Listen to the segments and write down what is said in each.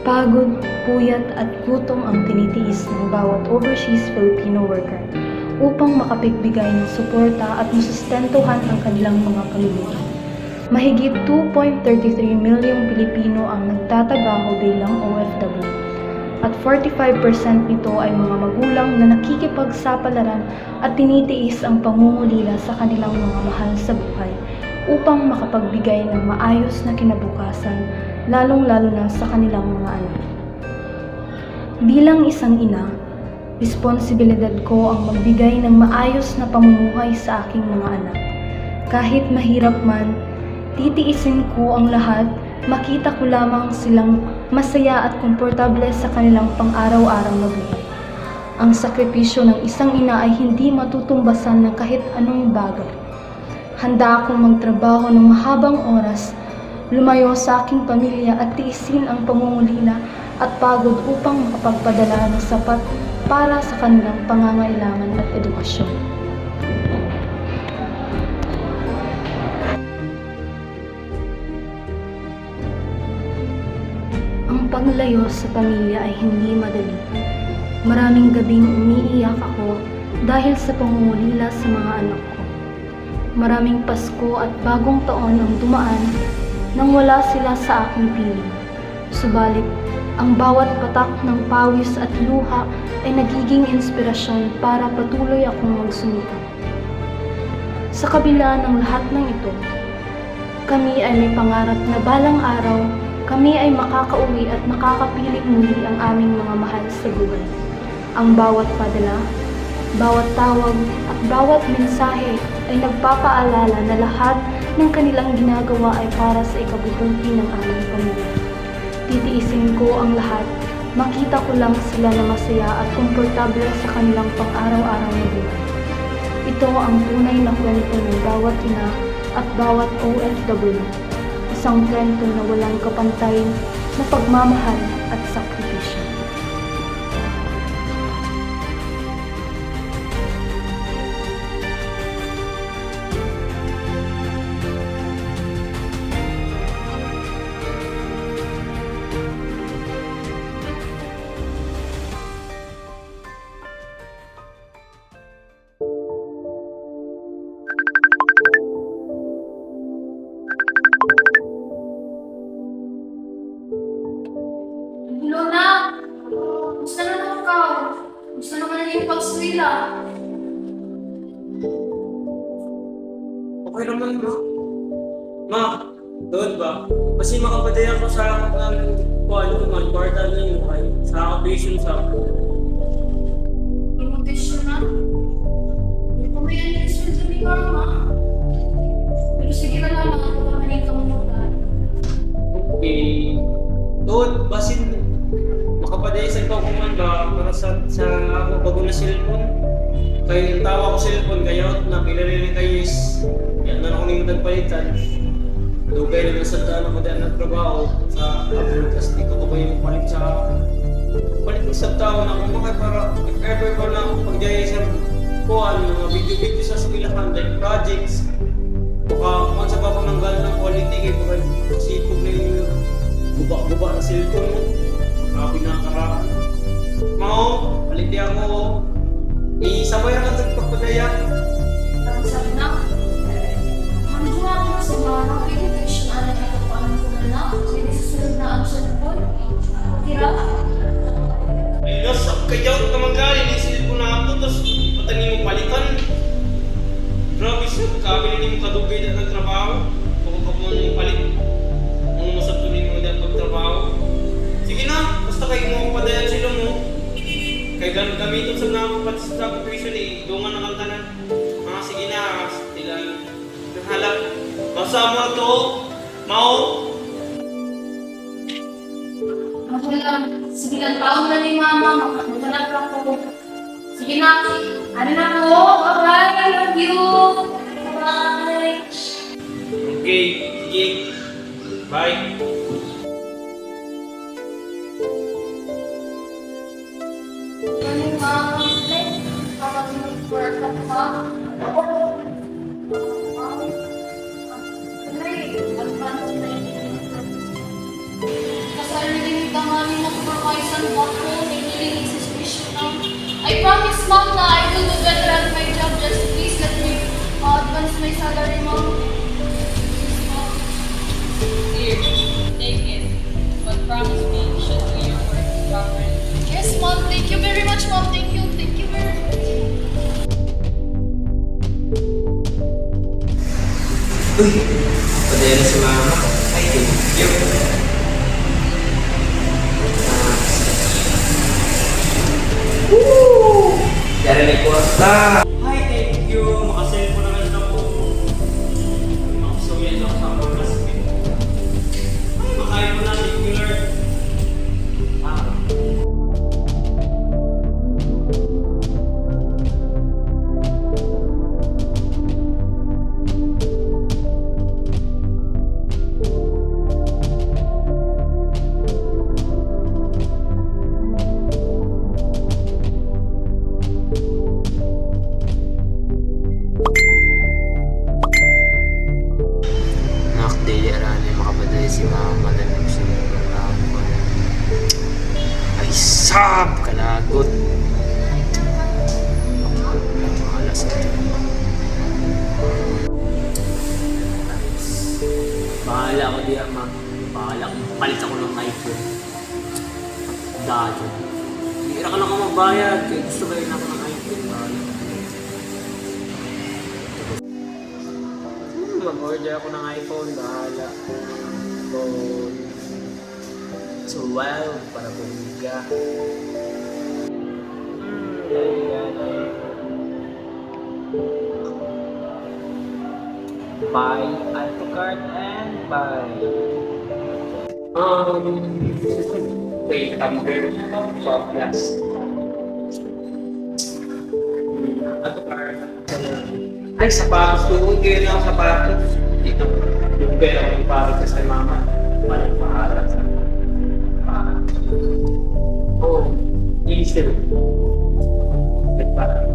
Pagod, puyat at gutom ang tinitiis ng bawat overseas Filipino worker upang makapagbigay ng suporta at masustentuhan ang kanilang mga pamilya. Mahigit 2.33 milyong Pilipino ang nagtatrabaho bilang OFW at 45% nito ay mga magulang na nakikipagsapalaran at tinitiis ang pangungulila sa kanilang mga mahal sa buhay upang makapagbigay ng maayos na kinabukasan, lalong-lalo na sa kanilang mga anak. Bilang isang ina, responsibilidad ko ang magbigay ng maayos na pamumuhay sa aking mga anak. Kahit mahirap man, titiisin ko ang lahat, makita ko lamang silang masaya at komportable sa kanilang pang-araw-araw na buhay. Ang sakripisyo ng isang ina ay hindi matutumbasan ng kahit anong bagay. Handa akong magtrabaho ng mahabang oras, lumayo sa aking pamilya at tiisin ang pangungulila at pagod upang makapagpadala ng sapat para sa kanilang pangangailangan at edukasyon. Ang paglayo sa pamilya ay hindi madali. Maraming gabing umiiyak ako dahil sa pangungulila sa mga anak ko. Maraming Pasko at bagong taon ang dumaan nang wala sila sa aking piling. Subalit, ang bawat patak ng pawis at luha ay nagiging inspirasyon para patuloy akong magsumikap. Sa kabila ng lahat ng ito, kami ay may pangarap na balang araw kami ay makakauwi at makakapiling muli ang aming mga mahal sa buhay. Ang bawat padala, bawat tawag at bawat mensahe ay nagpapaalala na lahat ng kanilang ginagawa ay para sa ikabubuti ng aming pamilya. Titiisin ko ang lahat, makita ko lang sila na masaya at komportable sa kanilang pang-araw-araw na buhay. Ito ang tunay na kwento ng bawat ina at bawat OFW. Isang kwento na walang kapantay na pagmamahal at sakripisyo. Luna, gusto naman ka? Gusto naman na yung pag-swila? Okay naman, ma. Ma, doon ba? Kasi makapadaya ko sa ng kuhaan ko man, kwarta na yung ay sa patient sa akin. Invitation na? Hindi ko may anniversary sa ni Mama. Pero sige na lang, makakamanin ka muna. Okay. Doon, basin makapadaya sa ikaw kuman ba para sa ako bago na cellphone. Kaya yung tawa ko cellphone kayo na pinarili kayo is yan na ako nang nagpalitan. Dugay na sa daan ako dahil nagtrabaho sa abroad kasi di ko to kayo palit sa tao na kumakay para if ever ko na pagjaya sa kuhan, mga video-video sa eskwelahan like projects. Kung sa pa ko ng gano'n ng quality kayo sipog na yung guba na cellphone mo. Grabe na karaan. Mao, paliti ako. Isabay na sa pagpadaya. Tapos sabi na, manduwa ko sa mga invitation na nagkakapanan ko na na. Kasi susunod na ang cellphone. Tira. Ay, nasa kayaw naman galing. Yung cellphone na ako. Tapos patani mo palitan. Grabe siya. Kabili niyo kadugay na ng trabaho. Kung ka mo nang palit. Kung masatuloy mo na pagtrabaho. Sige na. Basta kayo mo padayan sila mo. Kaya gamitin sa mga pati tuition eh, dungan na kantanan. Sige na, sila nahalap. Basta mo to, Mao. Magulang, sige lang taon na ni Mama, maghanap lang ko. Sige na, ano na po, bye-bye, I love you. Bye. Okay, sige. Bye. Morning, Mom. Kapag-work ka pa. Kasal na din yung tangali move ako. May healing situation na. I promise, ma'am, na I will do better at my job. Just please let me advance my salary, ma'am. Please, ma'am. Here, take it. But promise me you should do your work properly. Yes, ma'am. Thank you very much, ma'am. Thank you. Thank you very much. Uy, padala si mama. Ay, thank you. Dari ni Costa. Hi, thank you. Makaselfon naman ako. Makasuyan ako sa mga kasipin. Ay, makain mo na, thank you, Lord. Nakday arani makabaday si mama na nung sinunod ko. Ay sab kalagot. Alas ito. Bahala ako diya ma. Bahala ako. Palit ako ng iPhone. Dati. Hira ka lang ako magbayad. Kaya gusto ba yun ako ng iPhone? Bahala. Mag-order ako ng iPhone, bahala. Phone 12 para bumiga. Buy, add to cart, and buy. Wait, tumbler. Soft glass. Add to cart. Ay, sapatos. Tuwag yun ako sapatos. Dito. Yung pera ko yung parang kasi kay mama. Parang paharap sa parang. Oo. Easy. Parang.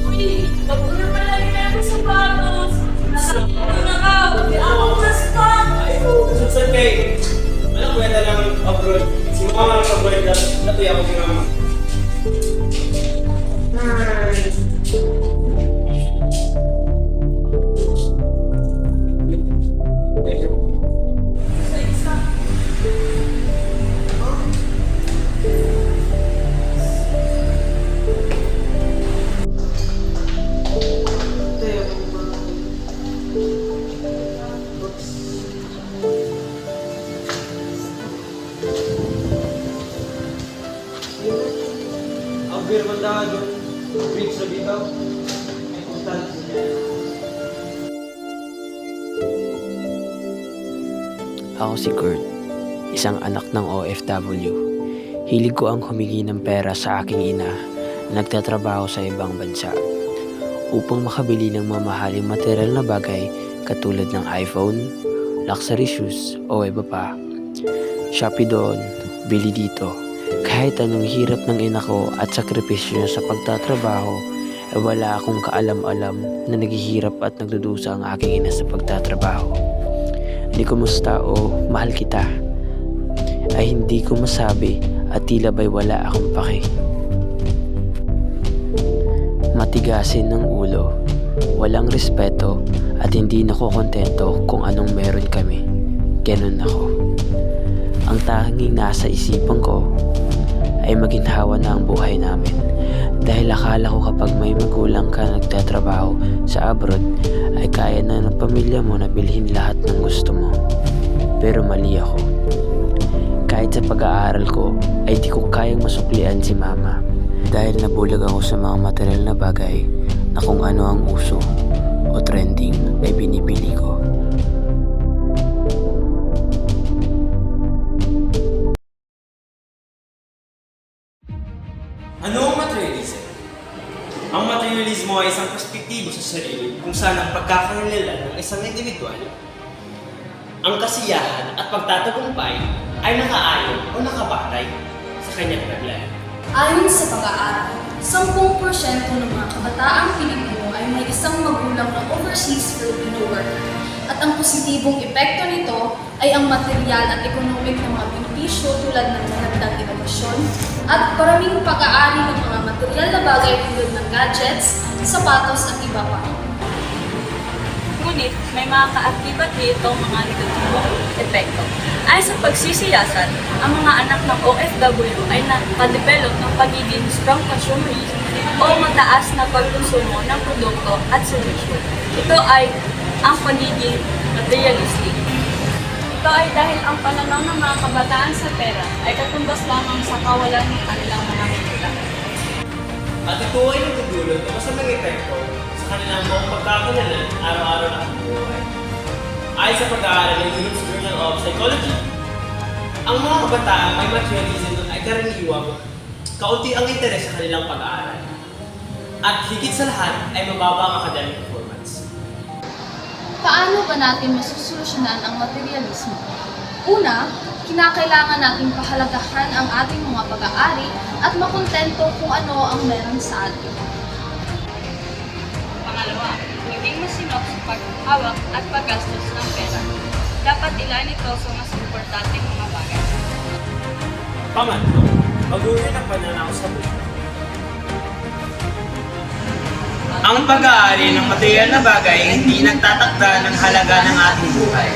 Uy, kapuna pala rin ako sa batos. Nakakita na ka. Hindi ako basta. Ay, susunod kay. Alam ko yan lang abroad. Si mama lang abroad lang. Natuya ako si mama. Ang beer mandahan yung bridge na bitaw. May constant siya. Ako si Kurt, isang anak ng OFW. Hilig ko ang humingi ng pera sa aking ina na nagtatrabaho sa ibang bansa upang makabili ng mamahaling material na bagay katulad ng iPhone, luxury shoes o iba pa. Shopee doon, bili dito. Kahit anong hirap ng ina ko at sakripisyo niya sa pagtatrabaho, wala akong kaalam-alam na naghihirap at nagdudusa ang aking ina sa pagtatrabaho. Hindi kumusta o mahal kita ay hindi ko masabi at tila ba'y wala akong pake. Matigasin ng ulo, walang respeto at hindi nakokontento kung anong meron kami. Ganun ako. Ang tanging nasa isipan ko ay maginhawa na ang buhay namin. Dahil akala ko kapag may magulang ka nagtatrabaho sa abroad, ay kaya na ng pamilya mo na bilhin lahat ng gusto mo. Pero mali ako. Kahit sa pag-aaral ko, ay di ko kayang masuklian si mama. Dahil nabulag ako sa mga material na bagay na kung ano ang uso o trending ay binibili ko. Ano ang materialism? Ang materialismo ay isang perspektibo sa sarili kung saan ang pagkakakilanlan ng isang individual, ang kasiyahan at pagtatagumpay ay nakaayon o nakabatay sa kanyang taglayan. Ayon sa pag-aaral, 10% ng mga kabataang Pilipino ay may isang magulang na overseas Filipino worker. At ang positibong epekto nito ay ang material at economic na mga benepisyo tulad ng magandang edukasyon at maraming pag-aari ng mga material na bagay tulad ng gadgets, sapatos at iba pa. Ngunit may mga kaakibat dito mga negatibong epekto. Ayon sa pagsisiyasan, ang mga anak ng OFW ay nakadevelop ng pagiging strong consumerist o mataas na pagkonsumo ng produkto at serbisyo. Ito ay ang pagiging materialistic. Ito ay dahil ang pananaw ng mga kabataan sa pera ay katumbas lamang sa kawalan ng kanilang mga magulang. At ito ay nagdudulot ng masamang epekto sa kanilang buong pagkakinalan araw-araw na buhay. Ayon sa pag-aaral ng Europe's Journal of Psychology, ang mga kabataan may materialism ay karaniwang kaunti ang interes sa kanilang pag-aaral. At higit sa lahat ay mababa ang academic performance. Paano ba natin masusolusyonan ang materialismo? Una, kinakailangan nating pahalagahan ang ating mga pag-aari at makontento kung ano ang meron sa atin. Pangalawa, maging masinop sa paghawak at paggastos ng pera. Dapat ilan ito sa mas importanteng mga bagay. Pangatlo, mag-uwi ng pananaw sa buhay. Ang pag-aari ng material na bagay ay hindi nagtatakda ng halaga ng ating buhay.